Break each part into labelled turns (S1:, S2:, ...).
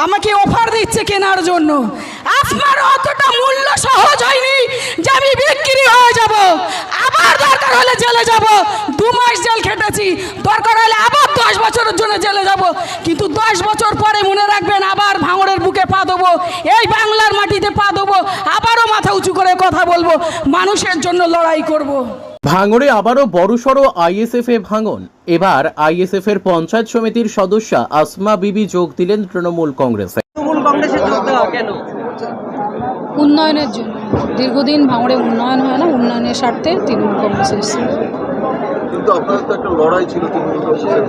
S1: আমাকে অফার দিচ্ছে কেনার জন্য। আপনার অতটা মূল্য সহজ হয়নি যে আমি বিক্রি হয়ে যাব, আবার দরকার হলে জেলে যাব। 2 মাস জেল খেটেছি, দরকার হলে আবার 10 বছরের জন্য জেলে যাব। কিন্তু 10 বছর পরে মনে রাখবেন, আবার ভাঙড়ের বুকে পা দেবো, এই বাংলার মাটিতে পা দেবো, আবারও মাথা উঁচু করে কথা বলবো, মানুষের জন্য লড়াই করব।
S2: ভাঙড়ে আবারও বড়সড় আইএসএফ এ ভাঙন। এবার আইএসএফ এর পঞ্চায়েত সমিতির সদস্যা আসমা বিবি যোগ দিলেন তৃণমূল কংগ্রেসে।
S3: তৃণমূল কংগ্রেসে যোগ দেওয়া কেন?
S4: উন্নয়নের জন্য। দীর্ঘদিন ভাঙড়ে উন্নয়ন হয় না, উন্নয়নের স্বার্থে তৃণমূল কংগ্রেসে এসেছে।
S5: কিন্তু আপনাদের তো একটা লড়াই ছিল তৃণমূল কংগ্রেসের।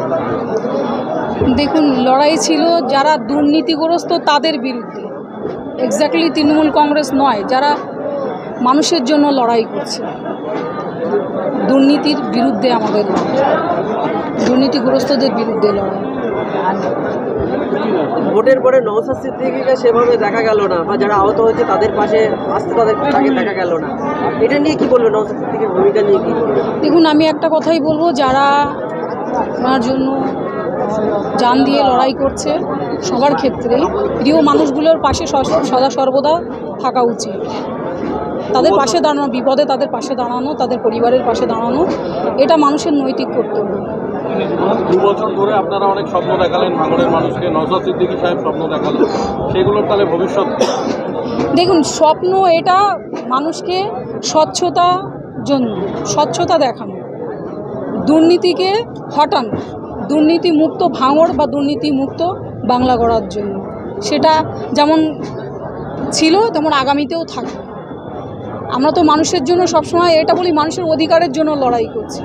S4: দেখুন, লড়াই ছিল যারা দুর্নীতিগ্রস্ত তাদের বিরুদ্ধে, এক্স্যাক্টলি তৃণমূল কংগ্রেস নয়, যারা মানুষের জন্য লড়াই করছে। দুর্নীতির বিরুদ্ধে আমাদের লড়াই, দুর্নীতিগ্রস্তদের বিরুদ্ধে লড়াই।
S3: ভোটের পরে নওশাদ সিদ্দিকীকে সেভাবে দেখা গেল না, বা যারা আহত হয়েছে তাদের পাশে আসতে তাকে দেখা গেল না। এটা নিয়ে কি বলবেন, নওশাদ সিদ্দিকীর ভূমিকা নিয়ে কি বলবেন?
S4: দেখুন, আমি একটা কথাই বলবো, যারা ওনার জন্য জান দিয়ে লড়াই করছে সবার ক্ষেত্রেই প্রিয় মানুষগুলোর পাশে সদা সর্বদা থাকা উচিত। তাদের পাশে দাঁড়ানো, বিপদে তাদের পাশে দাঁড়ানো, তাদের পরিবারের পাশে দাঁড়ানো, এটা মানুষের নৈতিক কর্তব্য।
S5: 2 বছর ধরে আপনারা অনেক স্বপ্ন দেখালেন ভাঙড়ের মানুষকে, নওশাদ সিদ্দিকী সাহেব স্বপ্ন দেখালেন, সেগুলোর তাহলে ভবিষ্যৎ?
S4: দেখুন, স্বপ্ন এটা মানুষকে স্বচ্ছতা জন্য, স্বচ্ছতা দেখানো, দুর্নীতিকে হটানো, দুর্নীতিমুক্ত ভাঙড় বা দুর্নীতিমুক্ত বাংলা গড়ার জন্য। সেটা যেমন ছিল তেমন আগামীতেও থাকবে। আমরা তো মানুষের জন্য সবসময় এটা বলি, মানুষের অধিকারের জন্য লড়াই করছি।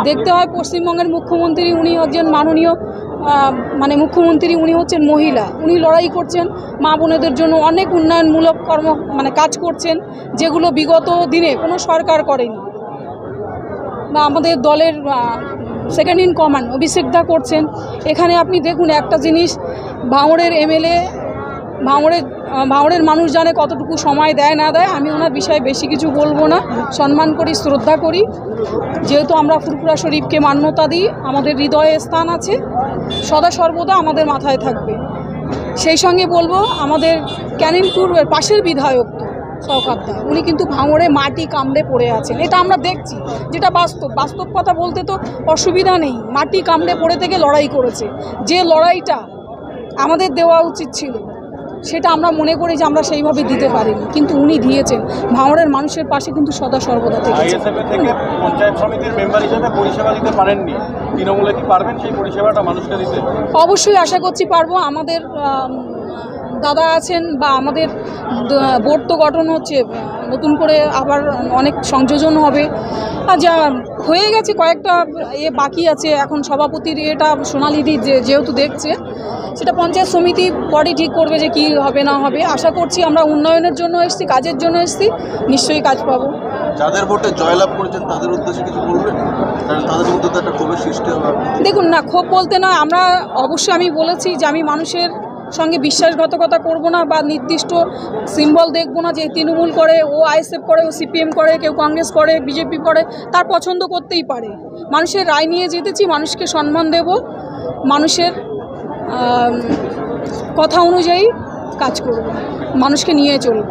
S4: দেখতে হয় পশ্চিমবঙ্গের মুখ্যমন্ত্রী, উনি একজন মাননীয় মুখ্যমন্ত্রী, উনি হচ্ছেন মহিলা, উনি লড়াই করছেন মা বোনেদের জন্য, অনেক উন্নয়নমূলক কাজ করছেন, যেগুলো বিগত দিনে কোনো সরকার করেনি। বা আমাদের দলের সেকেন্ড ইন কমান্ড অভিষেকদা করছেন। এখানে আপনি দেখুন একটা জিনিস, ভাঙড়ের এমএলএ, ভাঙড়ের মানুষ জানে কতটুকু সময় দেয় না দেয়। আমি ওনার বিষয়ে বেশি কিছু বলবো না, সম্মান করি, শ্রদ্ধা করি, যেহেতু আমরা ফুরফুরা শরীফকে মান্যতা দিই, আমাদের হৃদয়ে স্থান আছে, সদা সর্বদা আমাদের মাথায় থাকবে। সেই সঙ্গে বলবো, আমাদের ক্যানিনপুর পাশের বিধায়ক তো শওকতদা, উনি কিন্তু ভাঙড়ে মাটি কামড়ে পড়ে আছেন, এটা আমরা দেখছি, যেটা বাস্তব কথা বলতে তো অসুবিধা নেই। মাটি কামড়ে পড়ে থেকে লড়াই করেছে, যে লড়াইটা আমাদের দেওয়া উচিত ছিল সেটা আমরা মনে করি যে আমরা সেইভাবে দিতে পারিনি, কিন্তু উনি দিয়েছেন। ভাঙড়ের মানুষের পাশে কিন্তু সদা সর্বদা থেকেছেন।
S5: আইএসএফ থেকে পঞ্চায়েত সমিতির মেম্বার হিসেবে পরিষেবা দিতে পারেননি, তৃণমূলে কি পারবেন সেই পরিষেবাটা মানুষকে দিতে?
S4: অবশ্যই আশা করছি পারবো। আমাদের দাদা আছেন, বা আমাদের বোর্ড তো গঠন হচ্ছে, নতুন করে আবার অনেক সংযোজন হবে, আর যা হয়ে গেছে কয়েকটা বাকি আছে। এখন সভাপতির এটা সোনালিদি যেহেতু দেখছে, সেটা পঞ্চায়েত সমিতি বডি ঠিক করবে যে কি হবে না হবে। আশা করছি, আমরা উন্নয়নের জন্য এসেছি, কাজের জন্য এসেছি, নিশ্চয়ই কাজ পাবো।
S5: যাদের ভোটে জয়লাভ করেছেন তাদের উদ্দেশ্যে কিছু বলবেন? কারণ তাদের মধ্যে তো একটা ক্ষোভের সৃষ্টি হবে।
S4: দেখুন না, ক্ষোভ বলতে নয়, আমরা অবশ্যই আমি বলেছি যে আমি মানুষের সঙ্গে বিশ্বাসঘাতকতা করব না, বা নির্দিষ্ট সিম্বল দেখব না যে তৃণমূল করে, ও আইএসএফ করে, ও সিপিএম করে, কেউ কংগ্রেস করে, বিজেপি করে, তার পছন্দ করতেই পারে। মানুষের রায় নিয়ে জিতেছি, মানুষকে সম্মান দেব, মানুষের কথা অনুযায়ী কাজ করব, মানুষকে নিয়ে চলব।